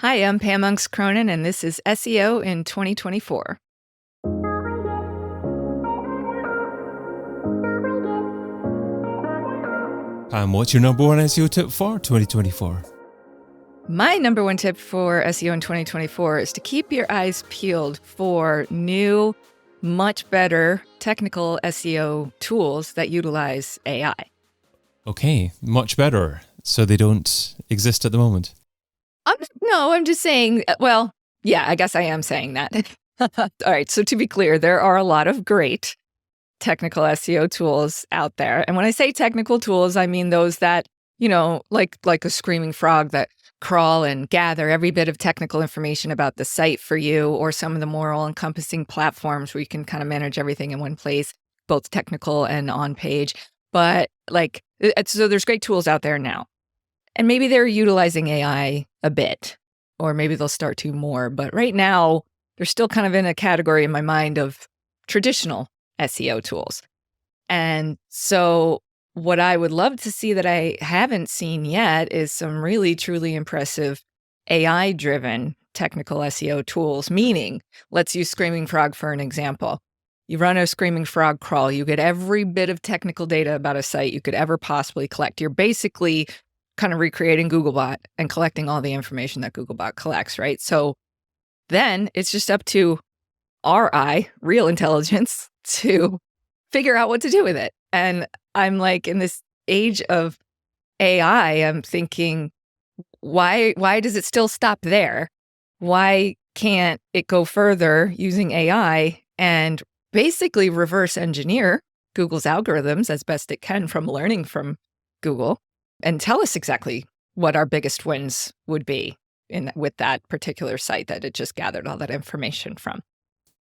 Hi, I'm Pam Aungst Cronin, and this is SEO in 2024. Pam, what's your number one SEO tip for 2024? My number one tip for SEO in 2024 is to keep your eyes peeled for new, much better technical SEO tools that utilize AI. Okay, much better. So they don't exist at the moment. I'm just saying, well, yeah, I guess I am saying that. All right, so to be clear, there are a lot of great technical SEO tools out there. And when I say technical tools, I mean those that, like a screaming frog that crawl and gather every bit of technical information about the site for you, or some of the more all-encompassing platforms where you can kind of manage everything in one place, both technical and on page. But so there's great tools out there now. And maybe they're utilizing AI a bit, or maybe they'll start to more. But right now, they're still kind of in a category in my mind of traditional SEO tools. And so what I would love to see that I haven't seen yet is some really, truly impressive AI-driven technical SEO tools, meaning, let's use Screaming Frog for an example. You run a Screaming Frog crawl, you get every bit of technical data about a site you could ever possibly collect. You're basically kind of recreating Googlebot and collecting all the information that Googlebot collects, right? So then it's just up to RI, real intelligence, to figure out what to do with it. And I'm like, in this age of AI, I'm thinking, why does it still stop there? Why can't it go further using AI and basically reverse engineer Google's algorithms as best it can from learning from Google and tell us exactly what our biggest wins would be with that particular site that it just gathered all that information from?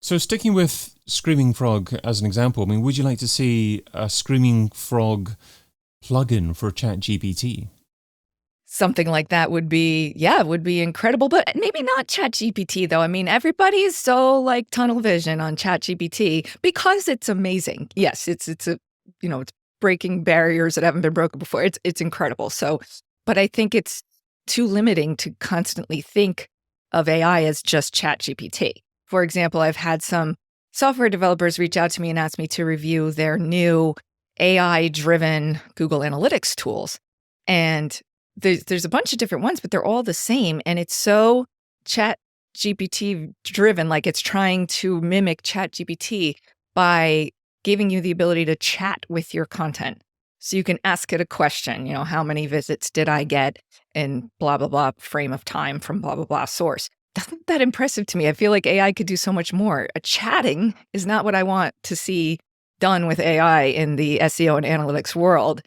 So sticking with Screaming Frog as an example, I mean, would you like to see a Screaming Frog plugin for ChatGPT? Something like that would be incredible, but maybe not ChatGPT though. I mean, everybody is so tunnel vision on ChatGPT because it's amazing. Yes, it's breaking barriers that haven't been broken before. It's incredible. So, but I think it's too limiting to constantly think of AI as just ChatGPT. For example, I've had some software developers reach out to me and ask me to review their new AI-driven Google Analytics tools. And there's a bunch of different ones, but they're all the same. And it's so ChatGPT driven, like it's trying to mimic ChatGPT by giving you the ability to chat with your content. So you can ask it a question, how many visits did I get in blah, blah, blah frame of time from blah, blah, blah source. That's not that impressive to me. I feel like AI could do so much more. Chatting is not what I want to see done with AI in the SEO and analytics world.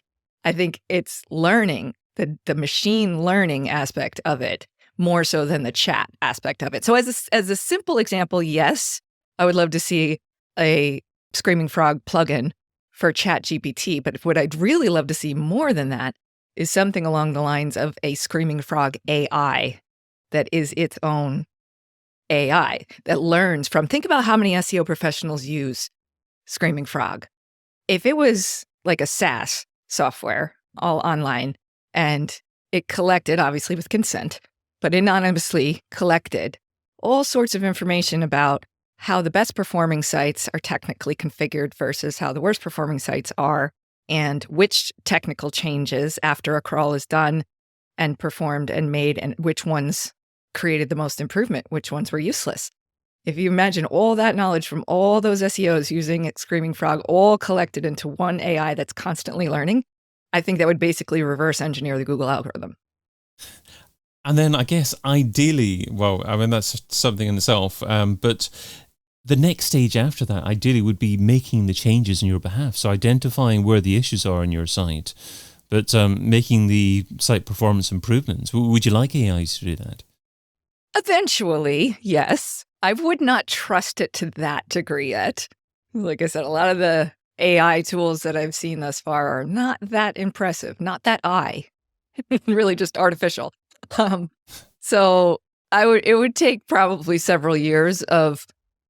I think it's learning, the machine learning aspect of it, more so than the chat aspect of it. So as a simple example, yes, I would love to see a Screaming Frog plugin for ChatGPT. But what I'd really love to see more than that is something along the lines of a Screaming Frog AI that is its own AI that learns from, think about how many SEO professionals use Screaming Frog. If it was like a SaaS software, all online, and it collected, obviously with consent, but anonymously collected all sorts of information about how the best performing sites are technically configured versus how the worst performing sites are, and which technical changes after a crawl is done and performed and made, and which ones created the most improvement, which ones were useless. If you imagine all that knowledge from all those SEOs using Screaming Frog, all collected into one AI that's constantly learning, I think that would basically reverse engineer the Google algorithm. And then I guess ideally, well, I mean, that's something in itself, but the next stage after that, ideally, would be making the changes on your behalf. So identifying where the issues are on your site, but making the site performance improvements. Would you like AI to do that? Eventually, yes. I would not trust it to that degree yet. Like I said, a lot of the AI tools that I've seen thus far are not that impressive, not that really just artificial. So it would take probably several years of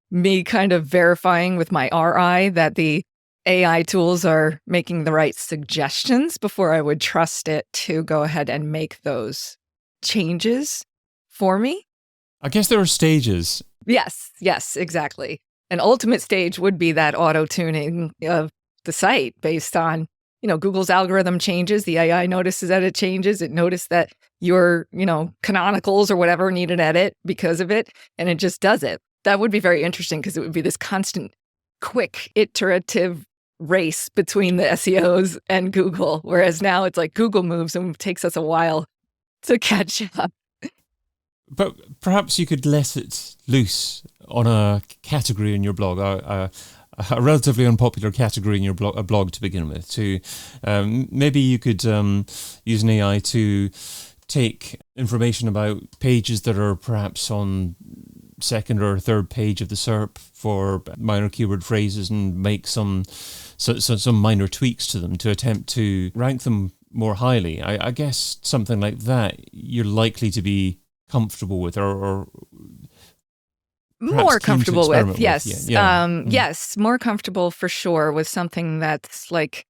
me kind of verifying with my RI that the AI tools are making the right suggestions before I would trust it to go ahead and make those changes for me. I guess there are stages. Yes, exactly. An ultimate stage would be that auto-tuning of the site based on, Google's algorithm changes, the AI notices that it changes, it noticed that your, canonicals or whatever need an edit because of it, and it just does it. That would be very interesting because it would be this constant, quick, iterative race between the SEOs and Google, whereas now it's like Google moves and it takes us a while to catch up. But perhaps you could let it loose on a category in your blog, a relatively unpopular category in your blog to begin with. Maybe you could use an AI to take information about pages that are perhaps on second or third page of the SERP for minor keyword phrases and make some minor tweaks to them to attempt to rank them more highly. I guess something like that you're likely to be comfortable with or more comfortable with, yes. Yeah. Yes, more comfortable for sure with something that's like,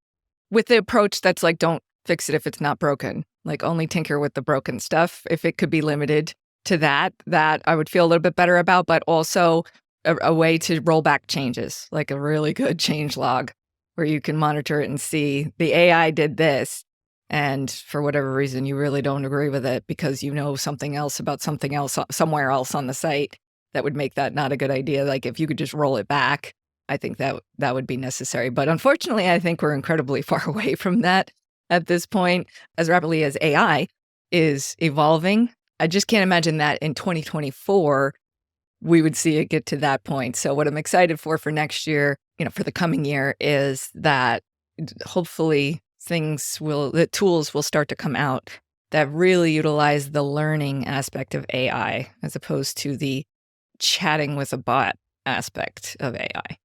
with the approach that's like, don't fix it if it's not broken. Like, only tinker with the broken stuff. If it could be limited to that I would feel a little bit better about, but also a way to roll back changes, like a really good change log where you can monitor it and see the AI did this. And for whatever reason, you really don't agree with it because you know something else about something else somewhere else on the site that would make that not a good idea. Like, if you could just roll it back, I think that would be necessary. But unfortunately, I think we're incredibly far away from that at this point. As rapidly as AI is evolving, I just can't imagine that in 2024 we would see it get to that point. So what I'm excited for next year, for the coming year, is that hopefully the tools will start to come out that really utilize the learning aspect of AI as opposed to the chatting with a bot aspect of AI.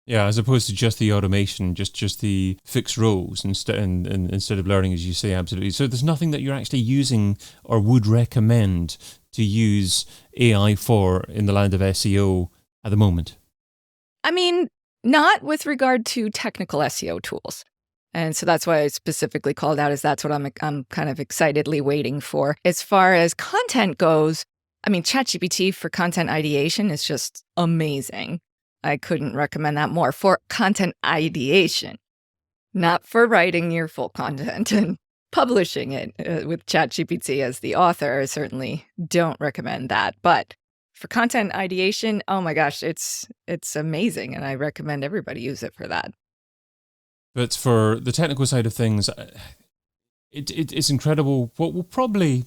Yeah, as opposed to just the automation, just the fixed roles instead of learning, as you say, absolutely. So there's nothing that you're actually using or would recommend to use AI for in the land of SEO at the moment? I mean, not with regard to technical SEO tools. And so that's why I specifically called out, is that's what I'm kind of excitedly waiting for. As far as content goes, I mean, ChatGPT for content ideation is just amazing. I couldn't recommend that more for content ideation, not for writing your full content and publishing it with ChatGPT as the author. I certainly don't recommend that. But for content ideation, oh my gosh, it's amazing. And I recommend everybody use it for that. But for the technical side of things, it's incredible what will probably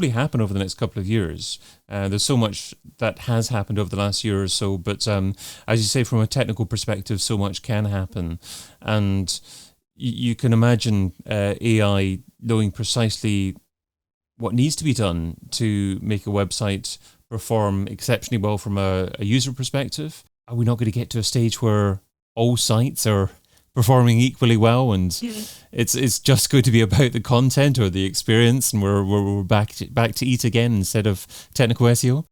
happen over the next couple of years. There's so much that has happened over the last year or so, but as you say, from a technical perspective, so much can happen. And you can imagine AI knowing precisely what needs to be done to make a website perform exceptionally well from a user perspective. Are we not going to get to a stage where all sites are performing equally well, and it's just going to be about the content or the experience, and we're back to eat again instead of technical SEO?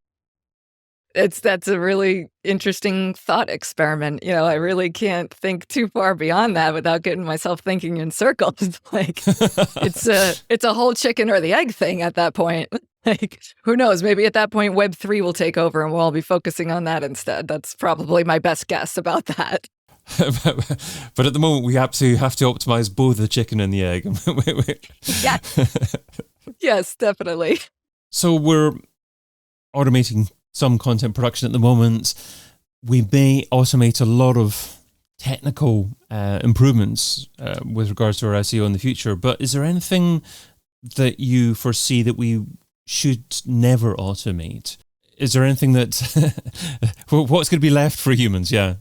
That's a really interesting thought experiment. I really can't think too far beyond that without getting myself thinking in circles. Like, it's a whole chicken or the egg thing at that point. Like, who knows? Maybe at that point, Web3 will take over and we'll all be focusing on that instead. That's probably my best guess about that. But at the moment, we absolutely have to optimize both the chicken and the egg. Yeah. Yes, definitely. So we're automating some content production at the moment. We may automate a lot of technical improvements with regards to our SEO in the future. But is there anything that you foresee that we should never automate? Is there anything that what's going to be left for humans? Yeah.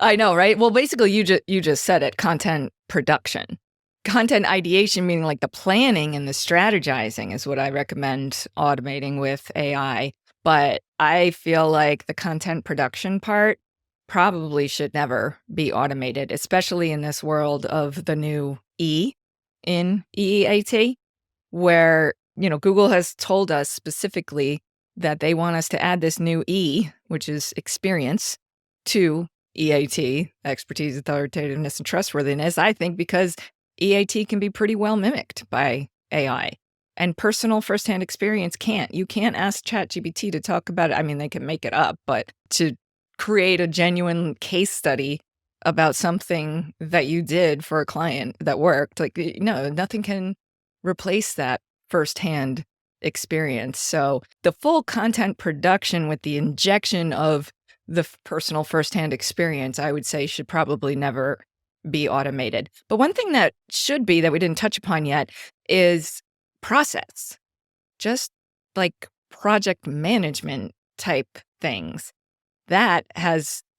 I know, right? Well, basically, you just said it, content production. Content ideation, meaning like the planning and the strategizing, is what I recommend automating with AI. But I feel like the content production part probably should never be automated, especially in this world of the new E in EEAT, where, Google has told us specifically that they want us to add this new E, which is experience, to EAT, expertise, authoritativeness, and trustworthiness, I think, because EAT can be pretty well mimicked by AI. And personal firsthand experience can't. You can't ask ChatGPT to talk about it. I mean, they can make it up, but to create a genuine case study about something that you did for a client that worked, like, no, nothing can replace that firsthand experience. So the full content production with the injection of the personal firsthand experience, I would say, should probably never be automated. But one thing that should be, that we didn't touch upon yet, is process. Just like project management type things.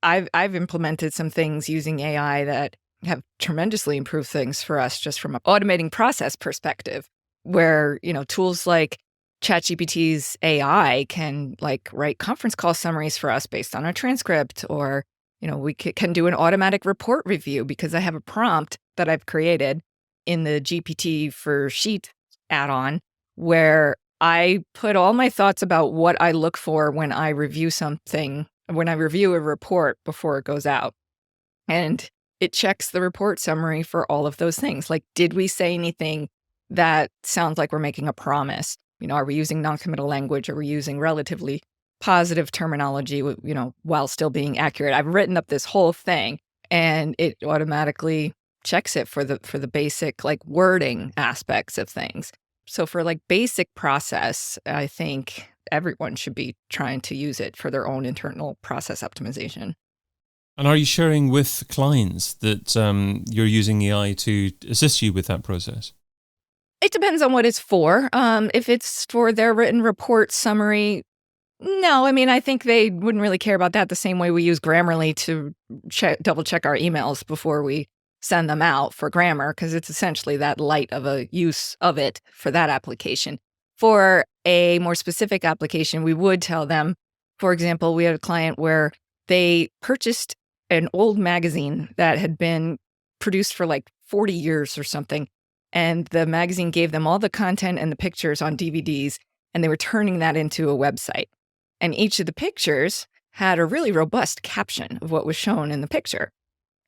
I've implemented some things using AI that have tremendously improved things for us just from an automating process perspective, where, tools like ChatGPT's AI can like write conference call summaries for us based on a transcript, or, we can do an automatic report review because I have a prompt that I've created in the GPT for Sheet add-on where I put all my thoughts about what I look for when I review a report before it goes out. And it checks the report summary for all of those things. Like, did we say anything that sounds like we're making a promise? Are we using non-committal language? Are we using relatively positive terminology, while still being accurate? I've written up this whole thing and it automatically checks it for the basic like wording aspects of things. So for like basic process, I think everyone should be trying to use it for their own internal process optimization. And are you sharing with clients that you're using AI to assist you with that process? It depends on what it's for. If it's for their written report summary, no. I mean, I think they wouldn't really care about that the same way we use Grammarly to double check our emails before we send them out for grammar, because it's essentially that light of a use of it for that application. For a more specific application, we would tell them, for example, we had a client where they purchased an old magazine that had been produced for like 40 years or something. And the magazine gave them all the content and the pictures on DVDs, and they were turning that into a website. And each of the pictures had a really robust caption of what was shown in the picture.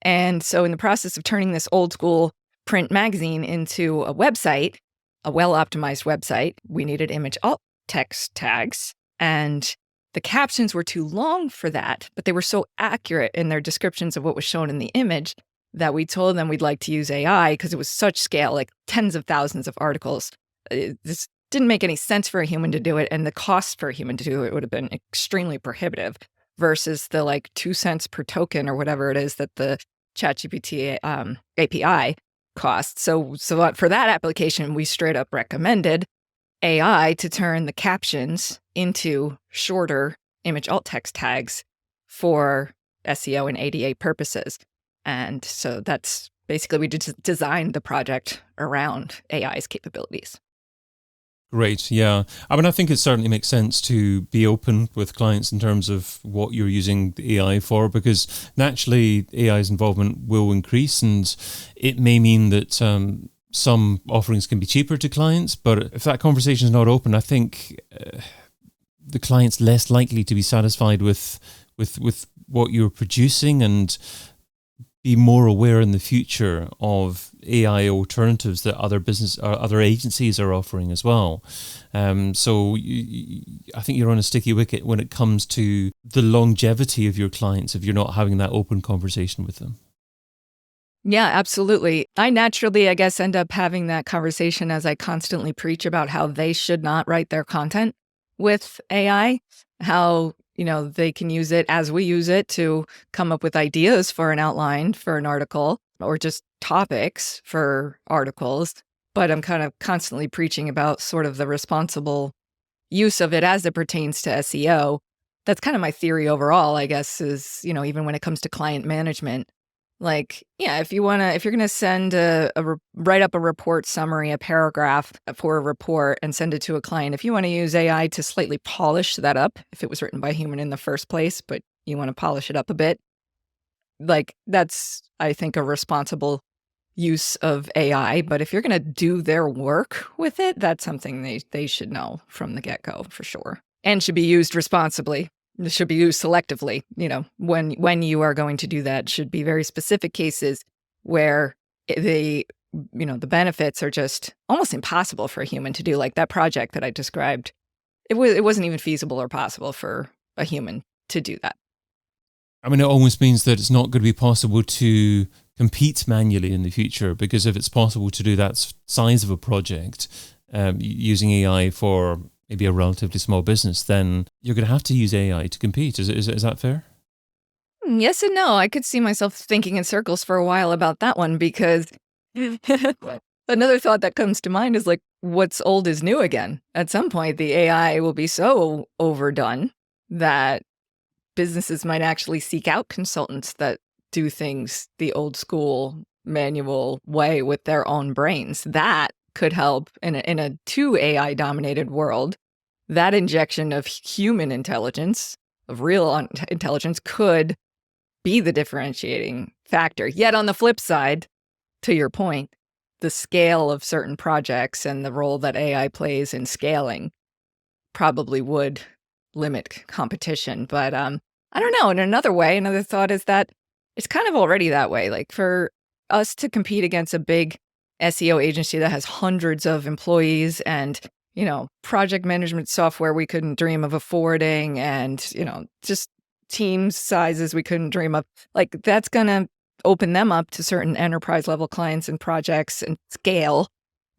And so in the process of turning this old school print magazine into a website, a well-optimized website, we needed image alt text tags. And the captions were too long for that, but they were so accurate in their descriptions of what was shown in the image that we told them we'd like to use AI because it was such scale, like tens of thousands of articles. This didn't make any sense for a human to do it, and the cost for a human to do it would have been extremely prohibitive versus the like 2 cents per token or whatever it is that the ChatGPT API costs. So for that application, we straight up recommended AI to turn the captions into shorter image alt text tags for SEO and ADA purposes. And so that's basically, we just designed the project around AI's capabilities. Great, yeah. I mean, I think it certainly makes sense to be open with clients in terms of what you're using the AI for, because naturally AI's involvement will increase, and it may mean that some offerings can be cheaper to clients. But if that conversation is not open, I think the client's less likely to be satisfied with what you're producing, and be more aware in the future of AI alternatives that other business or other agencies are offering as well. So I think you're on a sticky wicket when it comes to the longevity of your clients if you're not having that open conversation with them. Yeah, absolutely. I naturally, I guess, end up having that conversation as I constantly preach about how they should not write their content with AI, how they can use it as we use it to come up with ideas for an outline for an article or just topics for articles. But I'm kind of constantly preaching about sort of the responsible use of it as it pertains to SEO. That's kind of my theory overall, I guess, is, even when it comes to client management. Like, yeah, if you're going to send write up a report summary, a paragraph for a report and send it to a client, if you want to use AI to slightly polish that up, if it was written by a human in the first place, but you want to polish it up a bit, like that's, I think, a responsible use of AI. But if you're going to do their work with it, that's something they should know from the get-go for sure, and should be used responsibly. This should be used selectively. When you are going to do that, should be very specific cases where the the benefits are just almost impossible for a human to do. Like that project that I described, it wasn't even feasible or possible for a human to do that. I mean, it almost means that it's not going to be possible to compete manually in the future, because if it's possible to do that size of a project using AI for maybe a relatively small business, then you're going to have to use AI to compete. Is that fair? Yes and no. I could see myself thinking in circles for a while about that one, because another thought that comes to mind is like, what's old is new again. At some point, the AI will be so overdone that businesses might actually seek out consultants that do things the old school manual way with their own brains. That could help in a too AI dominated world. That injection of human intelligence, of real intelligence, could be the differentiating factor. Yet on the flip side, to your point, the scale of certain projects and the role that AI plays in scaling probably would limit competition. But I don't know. In another way, another thought is that it's kind of already that way. Like for us to compete against a big SEO agency that has hundreds of employees and, project management software we couldn't dream of affording, and, just team sizes we couldn't dream of, like that's going to open them up to certain enterprise level clients and projects and scale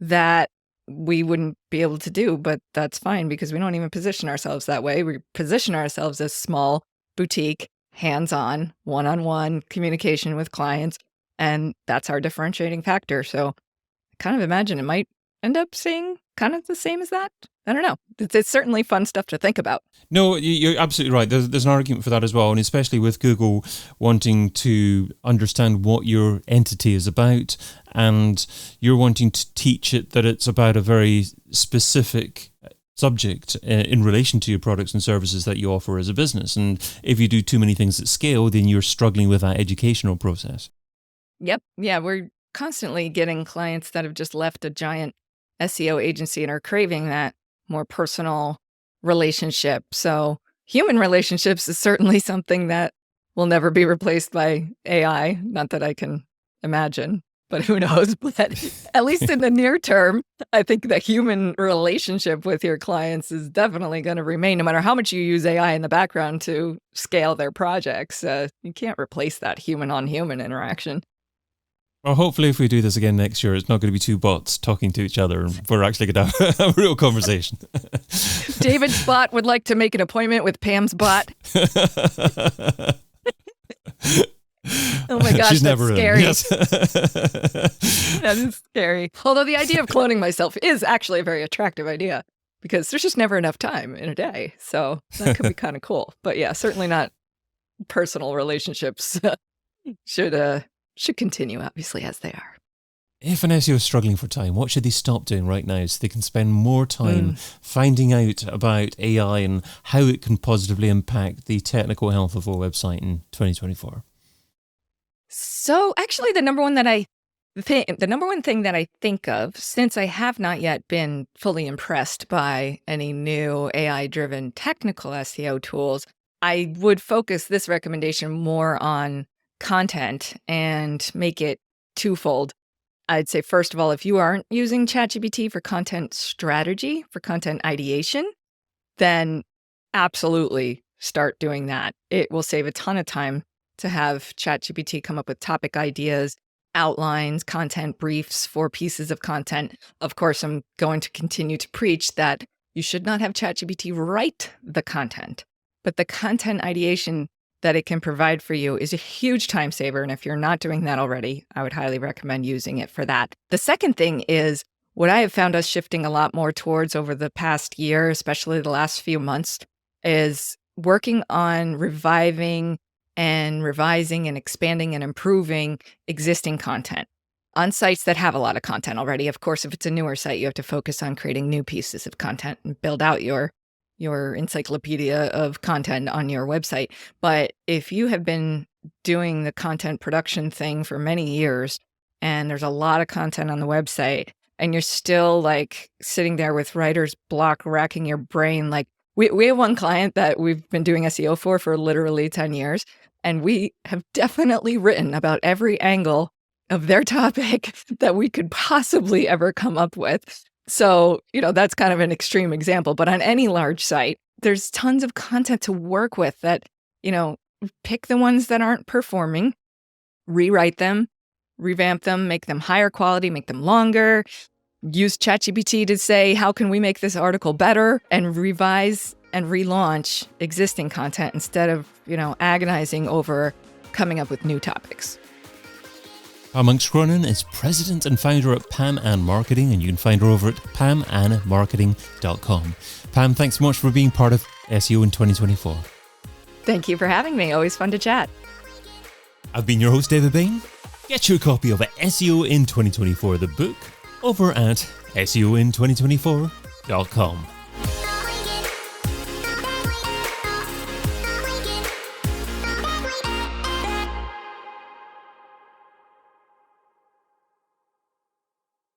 that we wouldn't be able to do. But that's fine, because we don't even position ourselves that way. We position ourselves as small, boutique, hands-on, one-on-one communication with clients, and that's our differentiating factor. So I kind of imagine it might end up staying kind of the same as that. I don't know. It's certainly fun stuff to think about. No, you're absolutely right. There's an argument for that as well, and especially with Google wanting to understand what your entity is about, and you're wanting to teach it that it's about a very specific subject in relation to your products and services that you offer as a business. And if you do too many things at scale, then you're struggling with that educational process. Yep. Yeah, we're constantly getting clients that have just left a giant SEO agency and are craving that more personal relationship. So human relationships is certainly something that will never be replaced by AI. Not that I can imagine, but who knows? But at least in the near term, I think the human relationship with your clients is definitely going to remain, no matter how much you use AI in the background to scale their projects. You can't replace that human on human interaction. Well, hopefully if we do this again next year, it's not going to be two bots talking to each other, and we're actually going to have a real conversation. David's bot would like to make an appointment with Pam's bot. Oh my gosh, She's that's never scary. Yes. That is scary. Although the idea of cloning myself is actually a very attractive idea, because there's just never enough time in a day. So that could be kind of cool. But yeah, certainly not personal relationships should continue, obviously, as they are. If an SEO is struggling for time, what should they stop doing right now so they can spend more time finding out about AI and how it can positively impact the technical health of a website in 2024? So actually, the number one thing that I think of, since I have not yet been fully impressed by any new AI-driven technical SEO tools, I would focus this recommendation more on content and make it twofold. I'd say, first of all, if you aren't using ChatGPT for content strategy, for content ideation, then absolutely start doing that. It will save a ton of time to have ChatGPT come up with topic ideas, outlines, content briefs for pieces of content. Of course, I'm going to continue to preach that you should not have ChatGPT write the content, but the content ideation that it can provide for you is a huge time saver. And if you're not doing that already, I would highly recommend using it for that. The second thing is what I have found us shifting a lot more towards over the past year, especially the last few months, is working on reviving and revising and expanding and improving existing content on sites that have a lot of content already. Of course, if it's a newer site, you have to focus on creating new pieces of content and build out your encyclopedia of content on your website. But if you have been doing the content production thing for many years and there's a lot of content on the website and you're still like sitting there with writer's block, racking your brain, like we have one client that we've been doing SEO for literally 10 years, and we have definitely written about every angle of their topic that we could possibly ever come up with. So, that's kind of an extreme example, but on any large site, there's tons of content to work with that, pick the ones that aren't performing, rewrite them, revamp them, make them higher quality, make them longer, use ChatGPT to say, how can we make this article better, and revise and relaunch existing content instead of, agonizing over coming up with new topics. Pam Aungst Cronin is president and founder at Pam Ann Marketing, and you can find her over at pamannmarketing.com. Pam, thanks so much for being part of SEO in 2024. Thank you for having me. Always fun to chat. I've been your host, David Bain. Get your copy of SEO in 2024, the book, over at seoin2024.com.